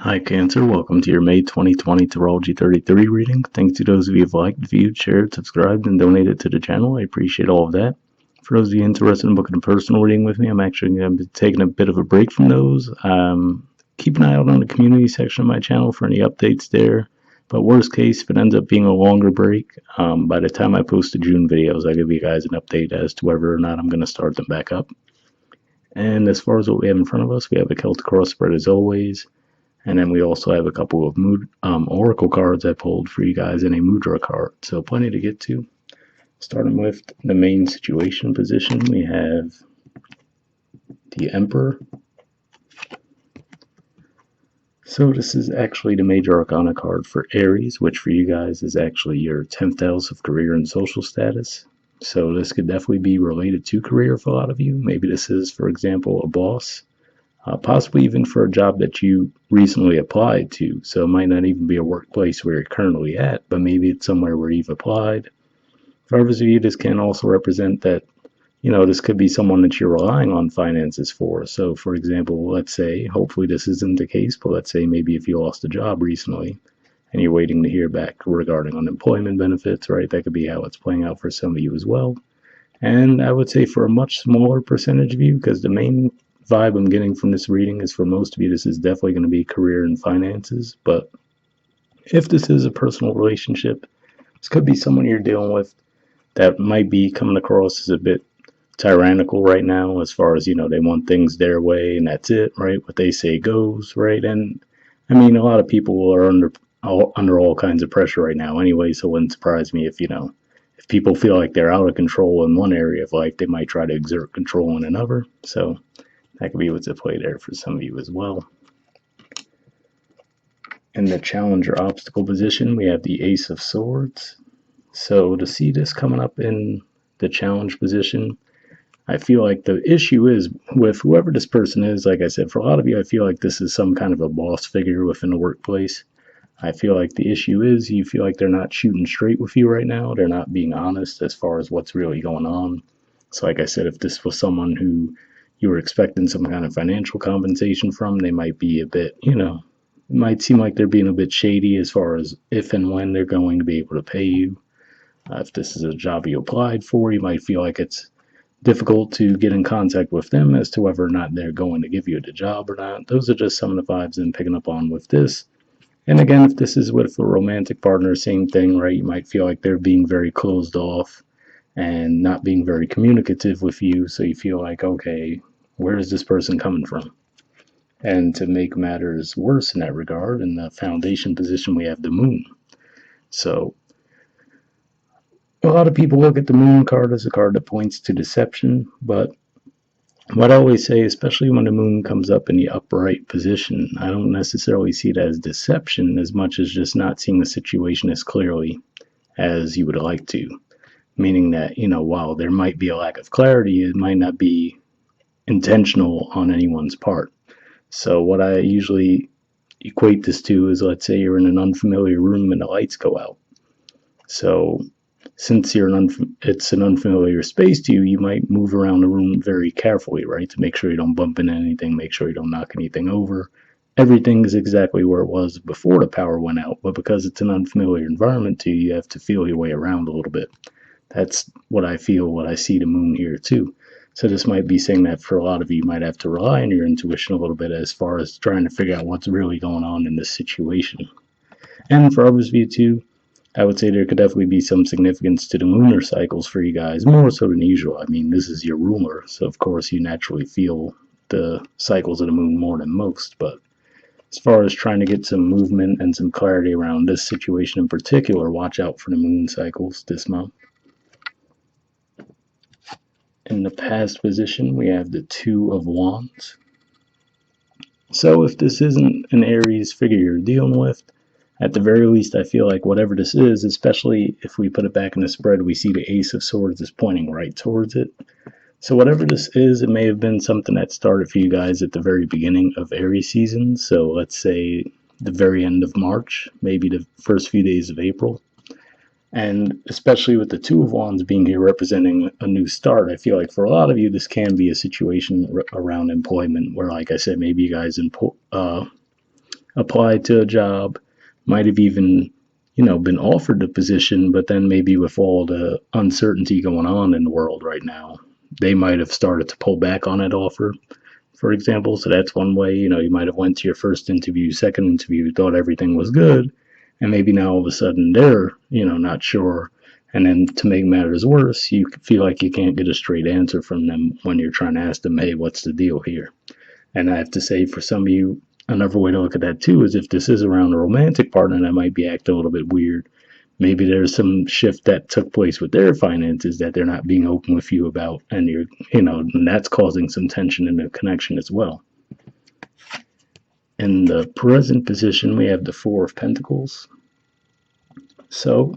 Hi Cancer, welcome to your May 2020 Astrology 33 reading. Thanks to those of you who have liked, viewed, shared, subscribed, and donated to the channel. I appreciate all of that. For those of you interested in booking a personal reading with me, I'm actually going to be taking a bit of a break from those. Keep an eye out on the community section of my channel for any updates there. But worst case, if it ends up being a longer break, by the time I post the June videos, I'll give you guys an update as to whether or not I'm going to start them back up. And as far as what we have in front of us, we have a Celtic cross spread as always. And then we also have a couple of oracle cards I pulled for you guys and a Mudra card. So plenty to get to. Starting with the main situation position, we have the Emperor. So this is actually the major arcana card for Aries, which for you guys is actually your 10th house of career and social status. So this could definitely be related to career for a lot of you. Maybe this is, for example, a boss. Possibly even for a job that you recently applied to. So it might not even be a workplace where you're currently at, but maybe it's somewhere where you've applied. For others of you, this can also represent that, this could be someone that you're relying on finances for. So for example, let's say, hopefully this isn't the case, but let's say maybe if you lost a job recently and you're waiting to hear back regarding unemployment benefits, right? That could be how it's playing out for some of you as well. And I would say for a much smaller percentage of you, because the main vibe I'm getting from this reading is for most of you, this is definitely going to be career and finances. But if this is a personal relationship, this could be someone you're dealing with that might be coming across as a bit tyrannical right now, as far as, they want things their way and that's it, right? What they say goes, right? And I mean, a lot of people are under all kinds of pressure right now anyway, so it wouldn't surprise me if, if people feel like they're out of control in one area of life, they might try to exert control in another. So that could be what's at play there for some of you as well. In the challenge or obstacle position, we have the Ace of Swords. So to see this coming up in the challenge position, I feel like the issue is with whoever this person is. Like I said, for a lot of you, I feel like this is some kind of a boss figure within the workplace. I feel like the issue is you feel like they're not shooting straight with you right now. They're not being honest as far as what's really going on. So like I said, if this was someone who you were expecting some kind of financial compensation from, they might be a bit, it might seem like they're being a bit shady as far as if and when they're going to be able to pay you. If this is a job you applied for, you might feel like it's difficult to get in contact with them as to whether or not they're going to give you the job or not. Those are just some of the vibes I'm picking up on with this. And again, if this is with a romantic partner, same thing, right? You might feel like they're being very closed off and not being very communicative with you. So you feel like, okay, where is this person coming from? And to make matters worse in that regard, in the foundation position, we have the moon. So a lot of people look at the moon card as a card that points to deception, but what I always say, especially when the moon comes up in the upright position, I don't necessarily see it as deception as much as just not seeing the situation as clearly as you would like to. Meaning that, while there might be a lack of clarity, it might not be intentional on anyone's part. So what I usually equate this to is, let's say you're in an unfamiliar room and the lights go out. So since it's an unfamiliar space to you, you might move around the room very carefully, right? To make sure you don't bump into anything, make sure you don't knock anything over. Everything is exactly where it was before the power went out, but because it's an unfamiliar environment to you, you have to feel your way around a little bit. That's what I feel, what I see the moon here too. So this might be saying that for a lot of you, you might have to rely on your intuition a little bit as far as trying to figure out what's really going on in this situation. And for others of you too, I would say there could definitely be some significance to the lunar cycles for you guys, more so than usual. I mean, this is your ruler, so of course you naturally feel the cycles of the moon more than most. But as far as trying to get some movement and some clarity around this situation in particular, watch out for the moon cycles this month. In the past position, we have the Two of Wands. So if this isn't an Aries figure you're dealing with, at the very least, I feel like whatever this is, especially if we put it back in the spread, we see the Ace of Swords is pointing right towards it. So whatever this is, it may have been something that started for you guys at the very beginning of Aries season. So let's say the very end of March, maybe the first few days of April. And especially with the Two of Wands being here representing a new start, I feel like for a lot of you, this can be a situation around employment where, like I said, maybe you guys applied to a job, might have even, been offered the position, but then maybe with all the uncertainty going on in the world right now, they might have started to pull back on that offer, for example. So that's one way. You might have went to your first interview, second interview, thought everything was good, and maybe now all of a sudden they're, not sure. And then to make matters worse, you feel like you can't get a straight answer from them when you're trying to ask them, hey, what's the deal here? And I have to say, for some of you, another way to look at that too is if this is around a romantic partner that might be acting a little bit weird, maybe there's some shift that took place with their finances that they're not being open with you about, and and that's causing some tension in the connection as well. In the present position, we have the Four of Pentacles. So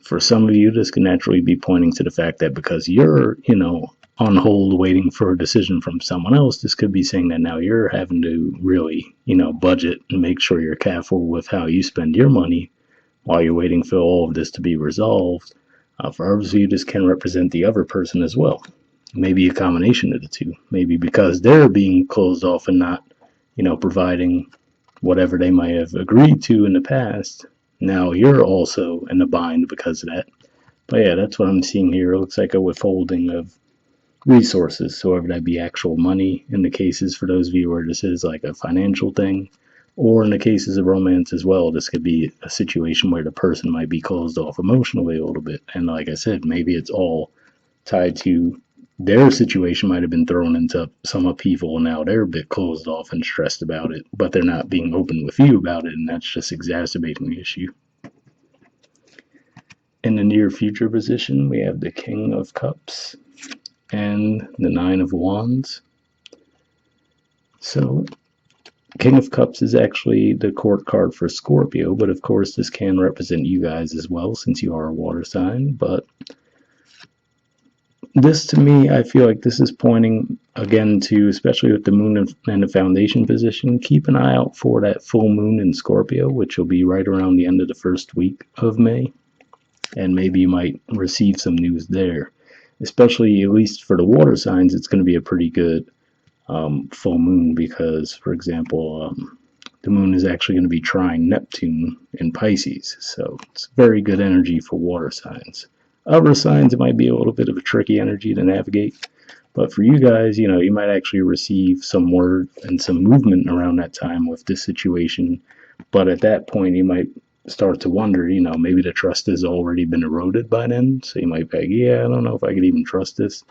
for some of you, this can naturally be pointing to the fact that because you're, on hold waiting for a decision from someone else, this could be saying that now you're having to really, budget and make sure you're careful with how you spend your money while you're waiting for all of this to be resolved. For others of you, this can represent the other person as well. Maybe a combination of the two. Maybe because they're being closed off and not, providing whatever they might have agreed to in the past. Now you're also in a bind because of that. But yeah, that's what I'm seeing here. It looks like a withholding of resources. So whether that be actual money in the cases for those of you where this is like a financial thing, or in the cases of romance as well, this could be a situation where the person might be closed off emotionally a little bit. And like I said, maybe it's all tied to their situation might have been thrown into some upheaval and now they're a bit closed off and stressed about it, but they're not being open with you about it, and that's just exacerbating the issue. In the near future position, we have the King of Cups and the Nine of Wands. So King of Cups is actually the court card for Scorpio, but of course this can represent you guys as well since you are a water sign. But this, to me, I feel like this is pointing again to, especially with the moon and the foundation position, keep an eye out for that full moon in Scorpio, which will be right around the end of the first week of May. And maybe you might receive some news there. Especially, at least for the water signs, it's going to be a pretty good full moon because, for example, the moon is actually going to be trine Neptune in Pisces. So it's very good energy for water signs. Other signs, it might be a little bit of a tricky energy to navigate. But for you guys, you might actually receive some word and some movement around that time with this situation. But at that point, you might start to wonder, maybe the trust has already been eroded by then. So you might be like, yeah, I don't know if I could even trust this.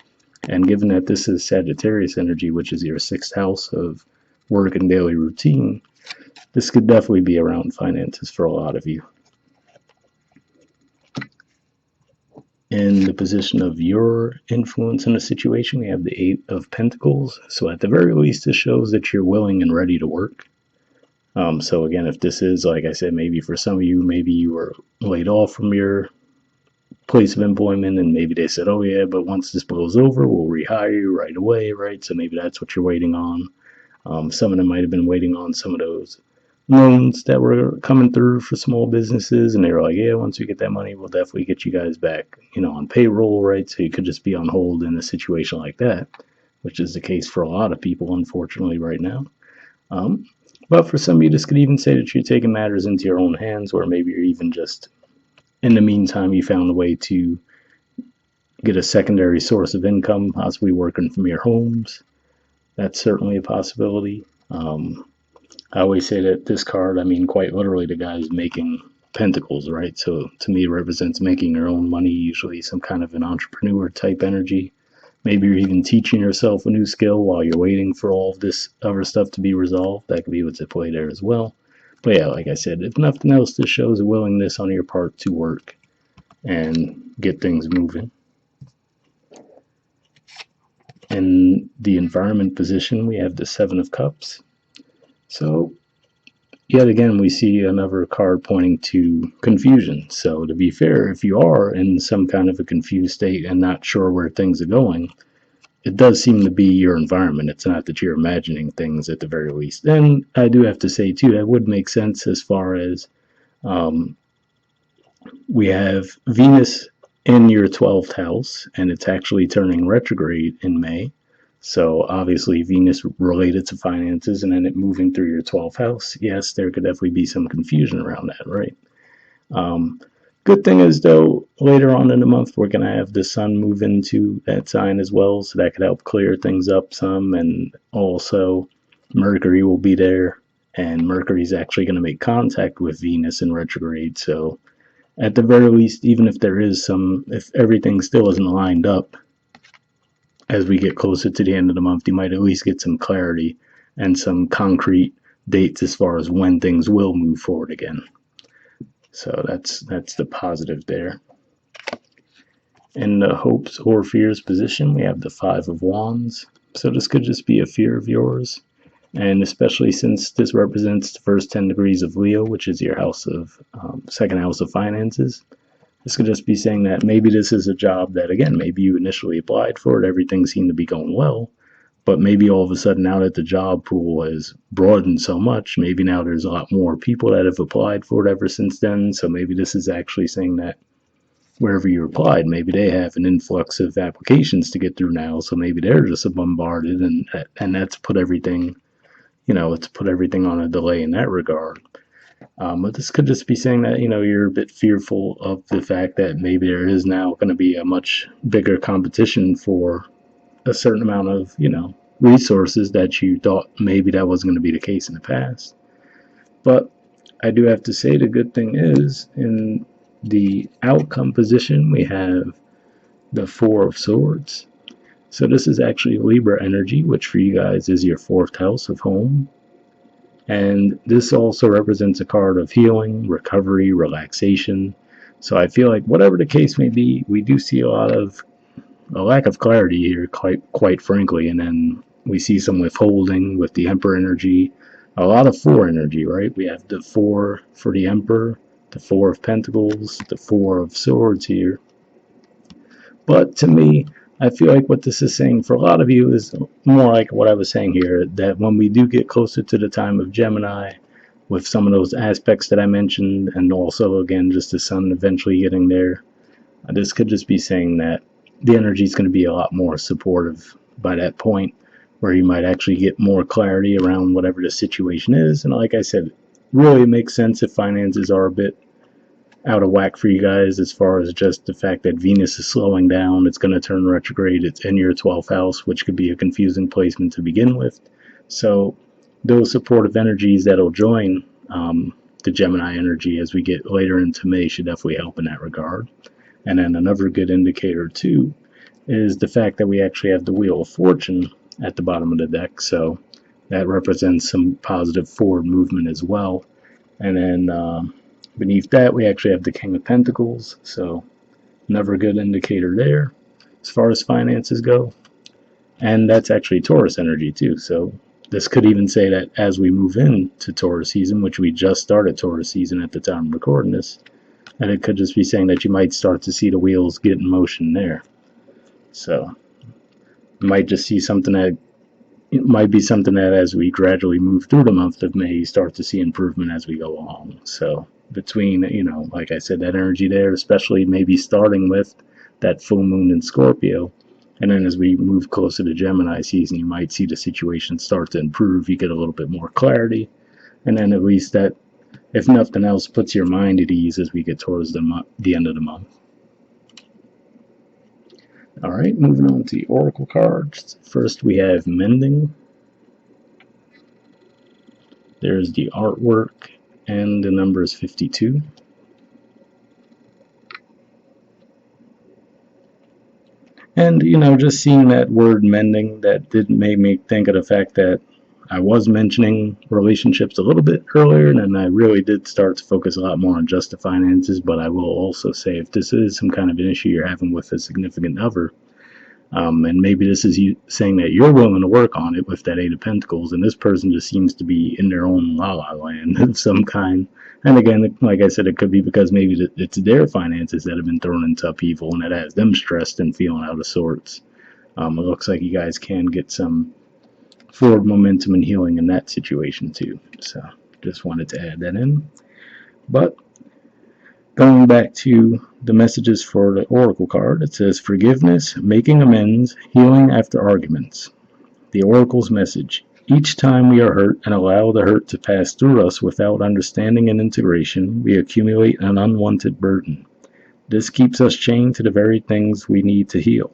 And given that this is Sagittarius energy, which is your sixth house of work and daily routine, this could definitely be around finances for a lot of you. In the position of your influence in a situation, we have the Eight of Pentacles. So at the very least, this shows that you're willing and ready to work. So again, if this is, like I said, maybe for some of you, maybe you were laid off from your place of employment and maybe they said, oh yeah, but once this blows over, we'll rehire you right away, right? So maybe that's what you're waiting on. Some of them might have been waiting on some of those loans that were coming through for small businesses, and they were like, yeah, once we get that money, we'll definitely get you guys back, on payroll, right? So you could just be on hold in a situation like that, which is the case for a lot of people, unfortunately, right now. But for some of you, this could even say that you're taking matters into your own hands, or maybe you're even just, in the meantime, you found a way to get a secondary source of income, possibly working from your homes. That's certainly a possibility. I always say that this card, I mean, quite literally, the guy is making pentacles, right? So to me, it represents making your own money, usually some kind of an entrepreneur type energy. Maybe you're even teaching yourself a new skill while you're waiting for all of this other stuff to be resolved. That could be what's at play there as well. But yeah, like I said, if nothing else, this shows a willingness on your part to work and get things moving. In the environment position, we have the Seven of Cups. So yet again, we see another card pointing to confusion. So to be fair, if you are in some kind of a confused state and not sure where things are going, it does seem to be your environment. It's not that you're imagining things at the very least. And I do have to say, too, that would make sense as far as we have Venus in your 12th house, and it's actually turning retrograde in May. So obviously Venus related to finances and then it moving through your 12th house, yes, there could definitely be some confusion around that, right? Um, Good thing is though, later on in the month we're gonna have the sun move into that sign as well, so that could help clear things up some, and also Mercury will be there, and Mercury's actually gonna make contact with Venus in retrograde, so at the very least, even if there is some, if everything still isn't lined up, as we get closer to the end of the month, you might at least get some clarity and some concrete dates as far as when things will move forward again. So that's the positive there. In the hopes or fears position, we have the Five of Wands. So this could just be a fear of yours. And especially since this represents the first 10 degrees of Leo, which is your house of second house of finances, this could just be saying that maybe this is a job that, again, maybe you initially applied for it, everything seemed to be going well, but maybe all of a sudden, now that the job pool has broadened so much, maybe now there's a lot more people that have applied for it ever since then. So maybe this is actually saying that wherever you applied, maybe they have an influx of applications to get through now. So maybe they're just bombarded, and that's put everything, it's put everything on a delay in that regard. But this could just be saying that, you're a bit fearful of the fact that maybe there is now going to be a much bigger competition for a certain amount of, resources that you thought maybe that wasn't going to be the case in the past. But I do have to say the good thing is in the outcome position, we have the Four of Swords. So this is actually Libra energy, which for you guys is your fourth house of home. And this also represents a card of healing, recovery, relaxation. So I feel like whatever the case may be, we do see a lack of clarity here, quite frankly. And then we see some withholding with the Emperor energy, a lot of Four energy, right? We have the Four for the Emperor, the Four of Pentacles, the Four of Swords here. But to me, I feel like what this is saying for a lot of you is more like what I was saying here, that when we do get closer to the time of Gemini, with some of those aspects that I mentioned, and also, again, just the sun eventually getting there, this could just be saying that the energy is going to be a lot more supportive by that point, where you might actually get more clarity around whatever the situation is. And like I said, really makes sense if finances are a bit out of whack for you guys, as far as just the fact that Venus is slowing down. It's going to turn retrograde. It's in your 12th house, which could be a confusing placement to begin with. So those supportive energies that'll join the Gemini energy as we get later into May should definitely help in that regard. And then another good indicator too is the fact that we actually have the Wheel of Fortune at the bottom of the deck. So that represents some positive forward movement as well. And then beneath that, we actually have the King of Pentacles, so another good indicator there as far as finances go. And that's actually Taurus energy too, so this could even say that as we move into Taurus season, which we just started Taurus season at the time of recording this, and it could just be saying that you might start to see the wheels get in motion there. So you might just see something that it might be something that as we gradually move through the month of May, you start to see improvement as we go along. So between, like I said, that energy there, especially maybe starting with that full moon in Scorpio, and then as we move closer to Gemini season, you might see the situation start to improve. You get a little bit more clarity, and then at least that, if nothing else, puts your mind at ease as we get towards the end of the month. All right, moving on to the Oracle cards. First, we have Mending. There's the artwork, and the number is 52. And, just seeing that word mending, that did make me think of the fact that I was mentioning relationships a little bit earlier, and I really did start to focus a lot more on just the finances. But I will also say, if this is some kind of an issue you're having with a significant other, and maybe this is you saying that you're willing to work on it with that Eight of Pentacles, and this person just seems to be in their own la-la land of some kind. And again, like I said, it could be because maybe it's their finances that have been thrown into upheaval, and it has them stressed and feeling out of sorts. It looks like you guys can get some forward momentum and healing in that situation too. So just wanted to add that in. But going back to the messages for the Oracle card, it says forgiveness, making amends, healing after arguments. The Oracle's message. Each time we are hurt and allow the hurt to pass through us without understanding and integration, we accumulate an unwanted burden. This keeps us chained to the very things we need to heal.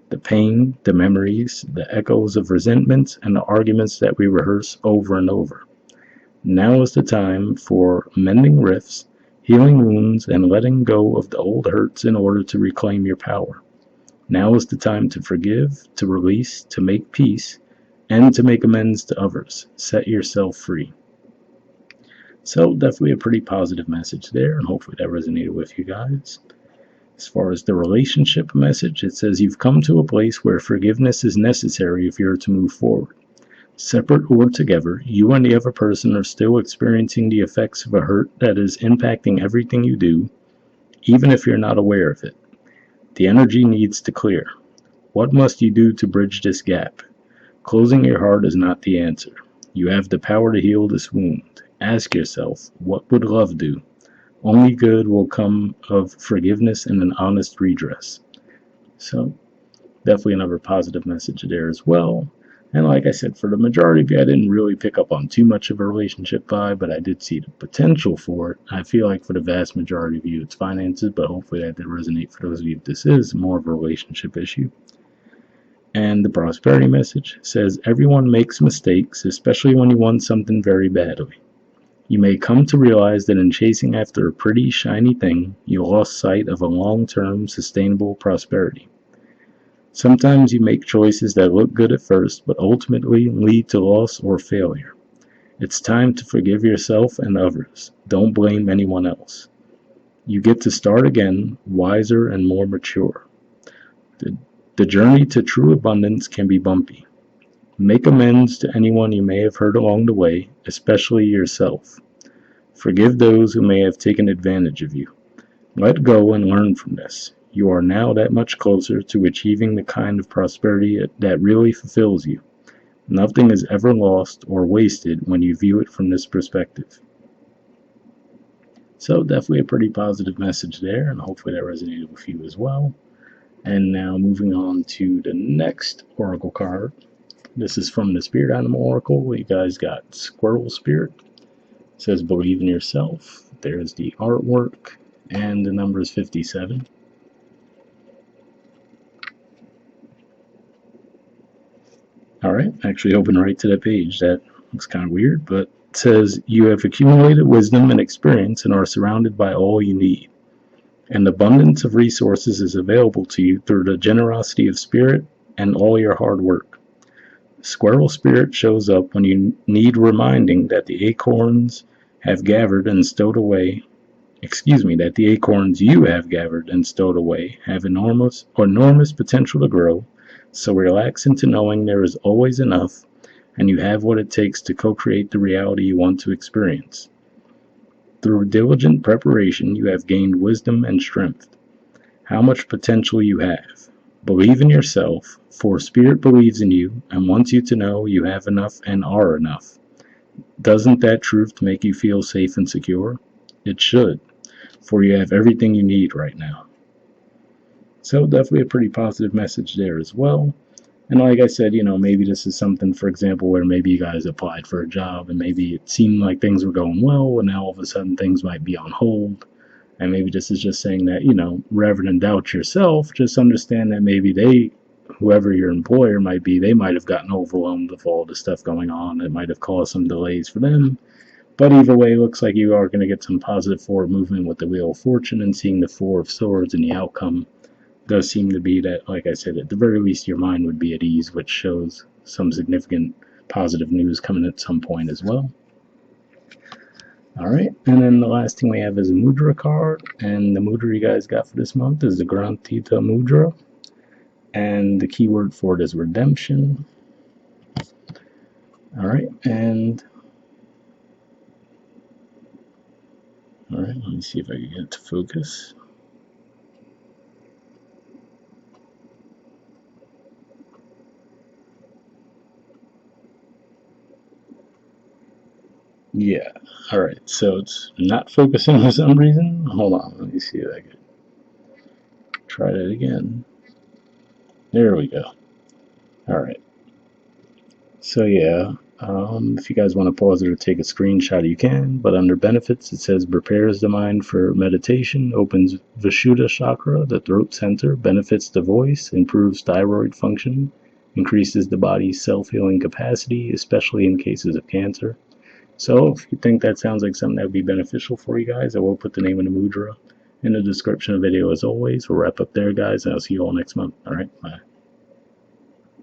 The pain, the memories, the echoes of resentments, and the arguments that we rehearse over and over. Now is the time for mending rifts, healing wounds, and letting go of the old hurts in order to reclaim your power. Now is the time to forgive, to release, to make peace, and to make amends to others. Set yourself free. So definitely a pretty positive message there, and hopefully that resonated with you guys. As far as the relationship message, it says you've come to a place where forgiveness is necessary if you're to move forward. Separate or together, you and the other person are still experiencing the effects of a hurt that is impacting everything you do, even if you're not aware of it. The energy needs to clear. What must you do to bridge this gap? Closing your heart is not the answer. You have the power to heal this wound. Ask yourself, what would love do? Only good will come of forgiveness and an honest redress. So, definitely another positive message there as well. And like I said, for the majority of you, I didn't really pick up on too much of a relationship vibe, but I did see the potential for it. I feel like for the vast majority of you, it's finances, but hopefully that did resonate for those of you if this is more of a relationship issue. And the prosperity message says, everyone makes mistakes, especially when you want something very badly. You may come to realize that in chasing after a pretty, shiny thing, you lost sight of a long-term, sustainable prosperity. Sometimes you make choices that look good at first, but ultimately lead to loss or failure. It's time to forgive yourself and others. Don't blame anyone else. You get to start again, wiser and more mature. The journey to true abundance can be bumpy. Make amends to anyone you may have hurt along the way, especially yourself. Forgive those who may have taken advantage of you. Let go and learn from this. You are now that much closer to achieving the kind of prosperity that really fulfills you. Nothing is ever lost or wasted when you view it from this perspective. So definitely a pretty positive message there, and hopefully that resonated with you as well. And now moving on to the next oracle card. This is from the Spirit Animal Oracle. You guys got Squirrel Spirit. It says believe in yourself. There's the artwork, and the number is 57. Alright, actually open right to that page. That looks kind of weird, but it says you have accumulated wisdom and experience and are surrounded by all you need. An abundance of resources is available to you through the generosity of spirit and all your hard work. Squirrel Spirit shows up when you need reminding that the acorns have gathered and stowed away. That the acorns you have gathered and stowed away have enormous potential to grow, so relax into knowing there is always enough and you have what it takes to co-create the reality you want to experience. Through diligent preparation, you have gained wisdom and strength. How much potential you have. Believe in yourself, for Spirit believes in you and wants you to know you have enough and are enough. Doesn't that truth make you feel safe and secure? It should, for you have everything you need right now. So definitely a pretty positive message there as well. And like I said, maybe this is something, for example, where maybe you guys applied for a job and maybe it seemed like things were going well, and now all of a sudden things might be on hold. And maybe this is just saying that, rather than doubt yourself, just understand that maybe whoever your employer might be, they might have gotten overwhelmed with all the stuff going on. It might have caused some delays for them. But either way, it looks like you are going to get some positive forward movement with the Wheel of Fortune, and seeing the Four of Swords, and the outcome does seem to be that, like I said, at the very least your mind would be at ease, which shows some significant positive news coming at some point as well. Alright, and then the last thing we have is a Mudra card, and the Mudra you guys got for this month is the Granthita Mudra, and the keyword for it is redemption. Alright, let me see if I can get it to focus. Yeah, alright, so it's not focusing for some reason. Hold on, let me see if I can try that again. There we go. Alright. So yeah, if you guys want to pause it or take a screenshot, you can. But under benefits, it says prepares the mind for meditation, opens Vishuddha chakra, the throat center, benefits the voice, improves thyroid function, increases the body's self-healing capacity, especially in cases of cancer. So if you think that sounds like something that would be beneficial for you guys, I will put the name of the mudra in the description of the video as always. We'll wrap up there, guys, and I'll see you all next month. All right, bye.